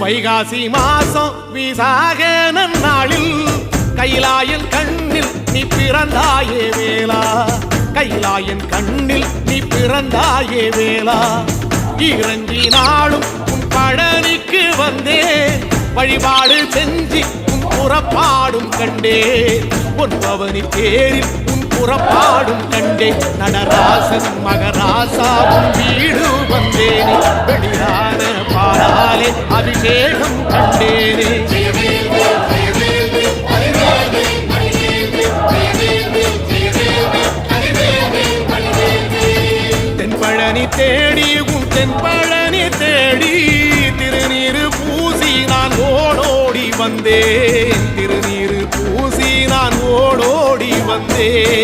வைகாசி மாசம் விசாக நன்னாளில் கைலாயன் கண்ணில் நீ பிறந்தாயே வேளா, கைலாயன் கண்ணில் நீ பிறந்தாயே வேளா. இறங்கி நாளும் உன் பழனிக்கு வந்தே, வழிபாடு செஞ்சு உன் புறப்பாடும் கண்டே, உன் பவனி தேரில் உன் புறப்பாடும் கண்டே. நடராசன் மகராசாவும் வீடு வந்தேனே, வெளியான பாலாலே அபிஷேகம் கண்டேனே. தென்பழனி தேடி உன் தென்பழனி தேடி திருநீரு பூசி நான் ஓடோடி வந்தேன், திருநீரு பூசி நான் ஓடோடி வந்தேன்.